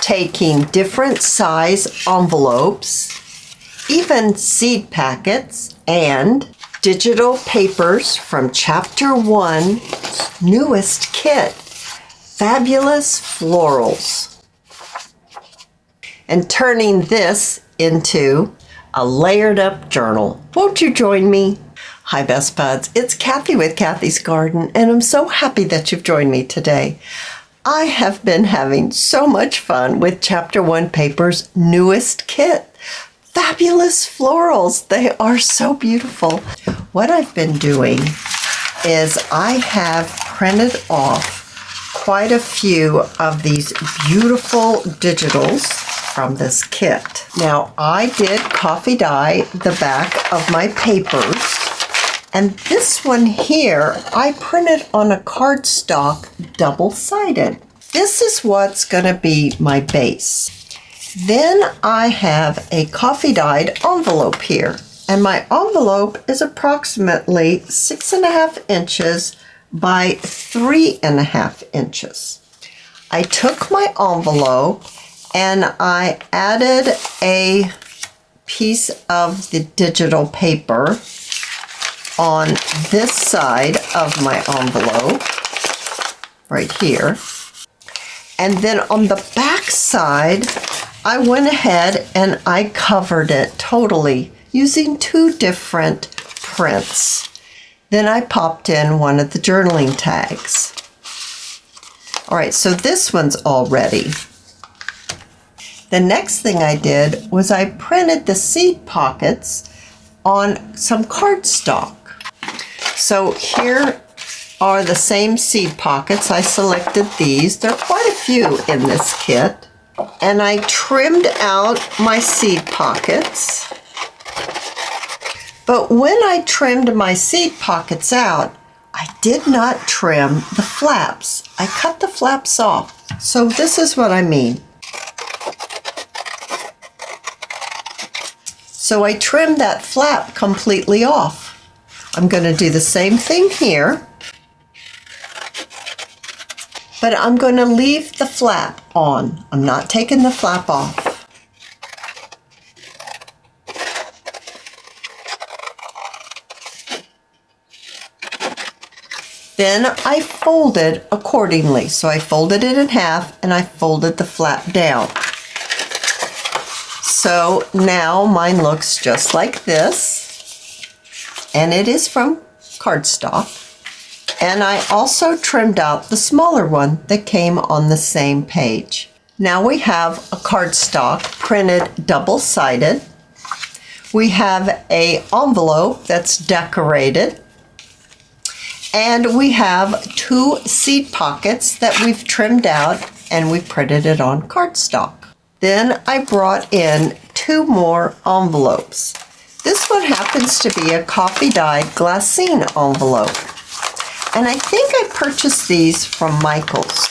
taking different size envelopes, even seed packets, and digital papers from Chapter 1's newest kit, Fabolous Florals, and turning this into a layered up journal. Won't you join me? Hi Best Buds, it's Cathy with Cathy's Garden, and I'm so happy that you've joined me today. I have been having so much fun with Chapter 1 Paper's newest kit, Fabolous Florals. They are so beautiful. What I've been doing is I have printed off quite a few of these beautiful digitals from this kit. Now, I did coffee dye the back of my papers. And this one here, I printed on a cardstock double-sided. This is what's going to be my base. Then I have a coffee-dyed envelope here. And my envelope is approximately 6.5 inches by 3.5 inches. I took my envelope and I added a piece of the digital paper on this side of my envelope, right here. And then on the back side, I went ahead and I covered it totally using two different prints. Then I popped in one of the journaling tags. All right, so this one's all ready. The next thing I did was I printed the seed pockets on some cardstock. So here are the same seed pockets. I selected these. There are quite a few in this kit. And I trimmed out my seed pockets. But when I trimmed my seed pockets out, I did not trim the flaps. I cut the flaps off. So this is what I mean. So I trimmed that flap completely off. I'm going to do the same thing here, but I'm going to leave the flap on. I'm not taking the flap off. Then I folded accordingly. So I folded it in half and I folded the flap down. So now mine looks just like this. And it is from cardstock. And I also trimmed out the smaller one that came on the same page. Now we have a cardstock printed double-sided. We have an envelope that's decorated. And we have two seed pockets that we've trimmed out and we printed it on cardstock. Then I brought in two more envelopes. This one happens to be a coffee-dyed glassine envelope. And I think I purchased these from Michael's.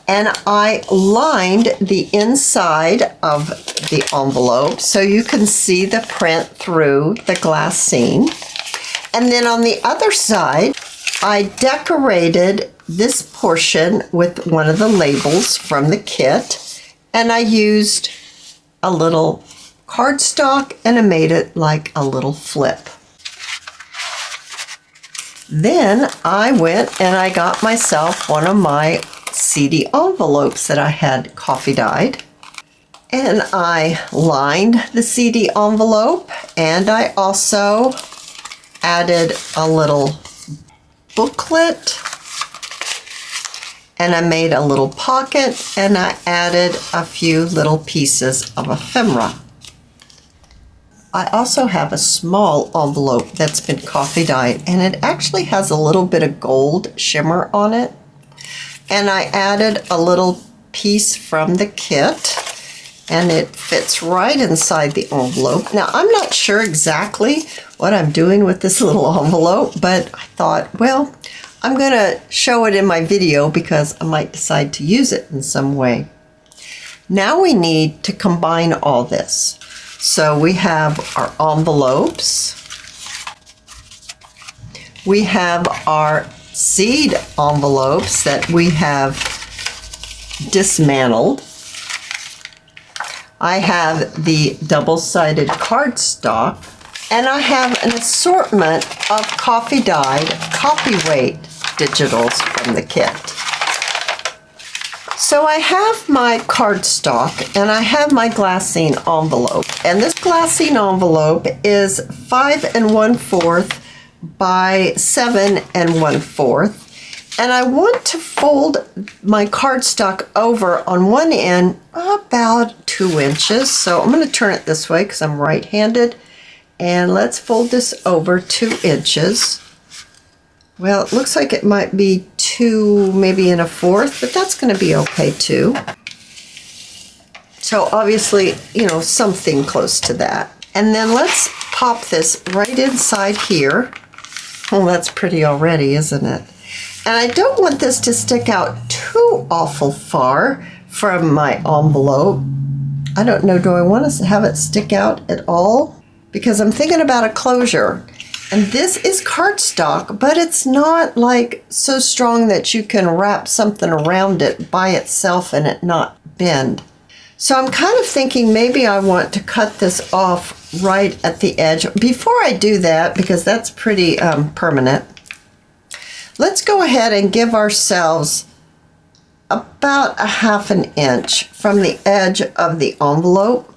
And I lined the inside of the envelope so you can see the print through the glassine. And then on the other side, I decorated this portion with one of the labels from the kit. And I used a little cardstock and I made it like a little flip. Then I went and I got myself one of my CD envelopes that I had coffee dyed. And I lined the CD envelope and I also added a little booklet and I made a little pocket and I added a few little pieces of ephemera. I also have a small envelope that's been coffee dyed and it actually has a little bit of gold shimmer on it. And I added a little piece from the kit and it fits right inside the envelope. Now I'm not sure exactly what I'm doing with this little envelope, but I thought, well, I'm going to show it in my video because I might decide to use it in some way. Now we need to combine all this. So we have our envelopes, we have our seed envelopes that we have dismantled, I have the double-sided cardstock, and I have an assortment of coffee-dyed copyweight digitals from the kit. So I have my cardstock and I have my glassine envelope. And this glassine envelope is 5 1/4 by 7 1/4. And I want to fold my cardstock over on one end about 2 inches. So I'm going to turn it this way because I'm right-handed. And let's fold this over 2 inches. Well, it looks like it might be 2, maybe 1/4, but that's going to be okay too. So obviously, you know, something close to that. And then let's pop this right inside here. Oh, that's pretty already, isn't it? And I don't want this to stick out too awful far from my envelope. I don't know, do I want to have it stick out at all? Because I'm thinking about a closure. And this is cardstock, but it's not like so strong that you can wrap something around it by itself and it not bend. So I'm kind of thinking maybe I want to cut this off right at the edge. Before I do that, because that's pretty permanent, let's go ahead and give ourselves about 1/2 inch from the edge of the envelope.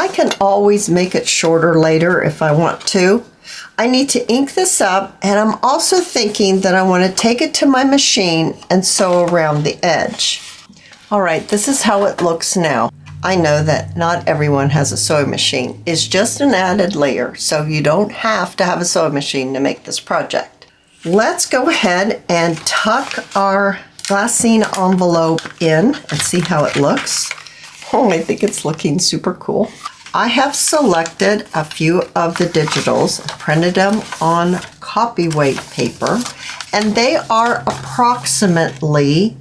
I can always make it shorter later if I want to. I need to ink this up, and I'm also thinking that I want to take it to my machine and sew around the edge. All right, this is how it looks now. I know that not everyone has a sewing machine. It's just an added layer, so you don't have to have a sewing machine to make this project. Let's go ahead and tuck our glassine envelope in and see how it looks. Oh, I think it's looking super cool. I have selected a few of the digitals, printed them on copyweight paper, and they are approximately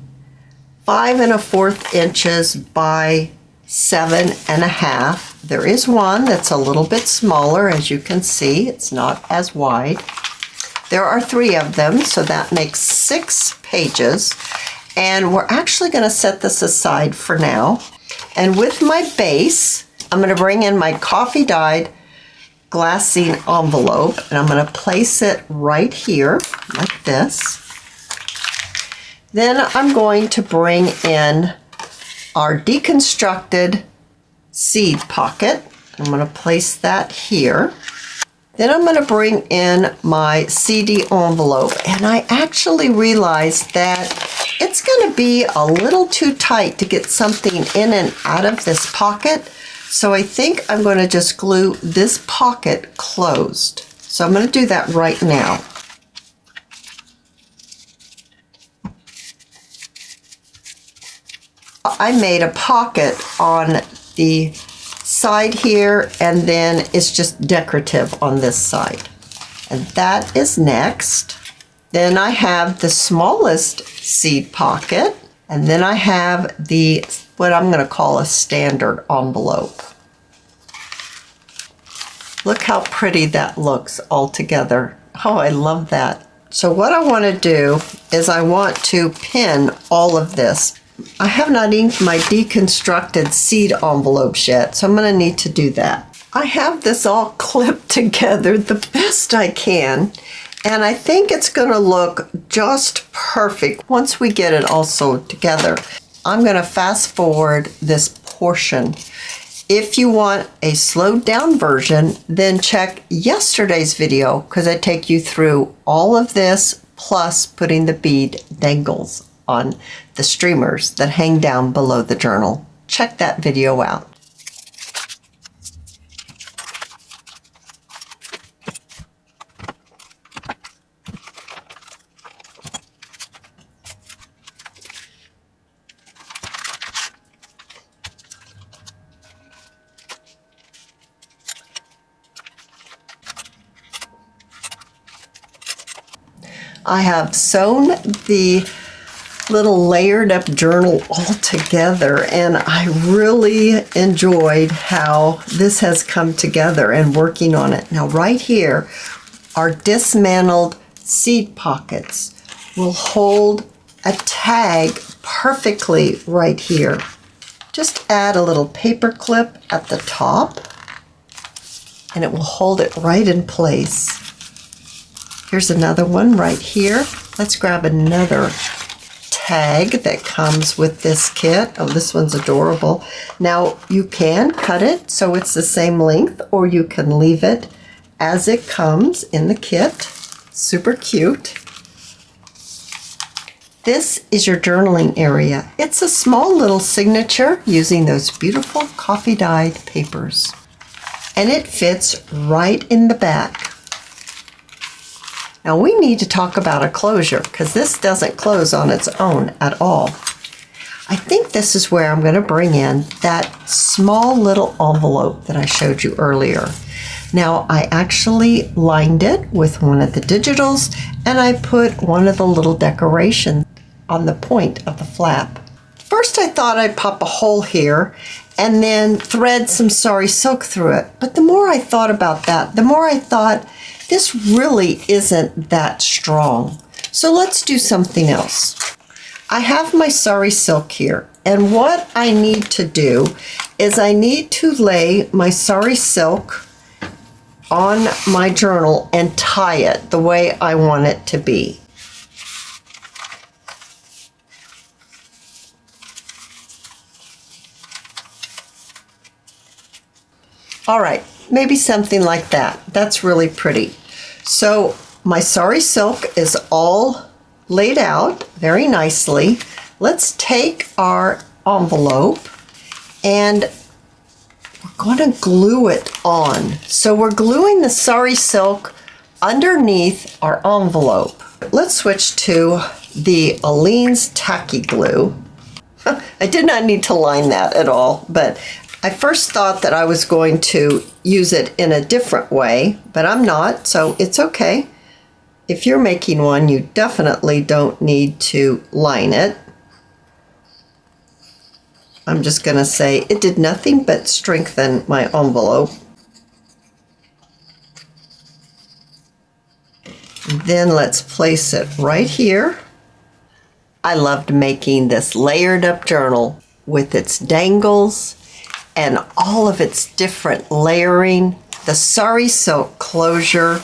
5 1/4 inches by 7 1/2. There is one that's a little bit smaller, as you can see. It's not as wide. There are 3 of them, so that makes 6 pages. And we're actually going to set this aside for now. And with my base, I'm going to bring in my coffee dyed glassine envelope, and I'm going to place it right here like this. Then I'm going to bring in our deconstructed seed pocket. I'm going to place that here. Then I'm going to bring in my CD envelope, and I actually realized that it's going to be a little too tight to get something in and out of this pocket. So I think I'm going to just glue this pocket closed. So I'm going to do that right now. I made a pocket on the side here, and then it's just decorative on this side. And that is next. Then I have the smallest seed pocket, and then I have the what I'm going to call a standard envelope. Look how pretty that looks all together. Oh, I love that. So what I want to do is I want to pin all of this. I have not inked my deconstructed seed envelopes yet, so I'm going to need to do that. I have this all clipped together the best I can, and I think it's going to look just perfect once we get it all sewed together. I'm going to fast forward this portion. If you want a slowed down version, then check yesterday's video, because I take you through all of this plus putting the bead dangles on the streamers that hang down below the journal. Check that video out. I have sewn the little layered up journal all together, and I really enjoyed how this has come together and working on it. Now right here are dismantled seed pockets. Will hold a tag perfectly right here Just add a little paper clip at the top and it will hold it right in place. Here's another one right here. Let's grab another tag that comes with this kit. Oh, this one's adorable. Now you can cut it so it's the same length, or you can leave it as it comes in the kit. Super cute. This is your journaling area. It's a small little signature using those beautiful coffee dyed papers. And it fits right in the back. Now we need to talk about a closure because this doesn't close on its own at all. I think this is where I'm going to bring in that small little envelope that I showed you earlier. Now I actually lined it with one of the digitals and I put one of the little decorations on the point of the flap. First I thought I'd pop a hole here and then thread some sari silk through it. But the more I thought about that, the more I thought this really isn't that strong. So let's do something else. I have my sari silk here, and what I need to do is I need to lay my sari silk on my journal and tie it the way I want it to be. All right, maybe something like that. That's really pretty. So my sari silk is all laid out very nicely. Let's take our envelope and we're going to glue it on. So we're gluing the sari silk underneath our envelope. Let's switch to the Aleene's Tacky Glue. I did not need to line that at all, but I first thought that I was going to use it in a different way, but I'm not, so it's okay. If you're making one, you definitely don't need to line it. I'm just going to say it did nothing but strengthen my envelope. Then let's place it right here. I loved making this layered up journal with its dangles and all of its different layering, the sari silk closure,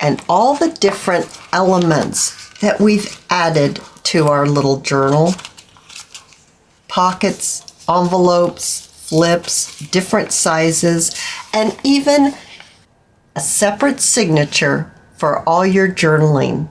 and all the different elements that we've added to our little journal. Pockets, envelopes, flips, different sizes, and even a separate signature for all your journaling.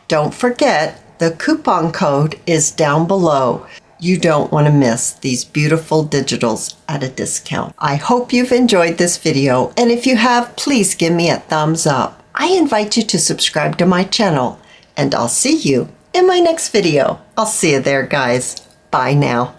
Don't forget, the coupon code is down below. You don't want to miss these beautiful digitals at a discount. I hope you've enjoyed this video, and if you have, please give me a thumbs up. I invite you to subscribe to my channel, and I'll see you in my next video. I'll see you there, guys. Bye now.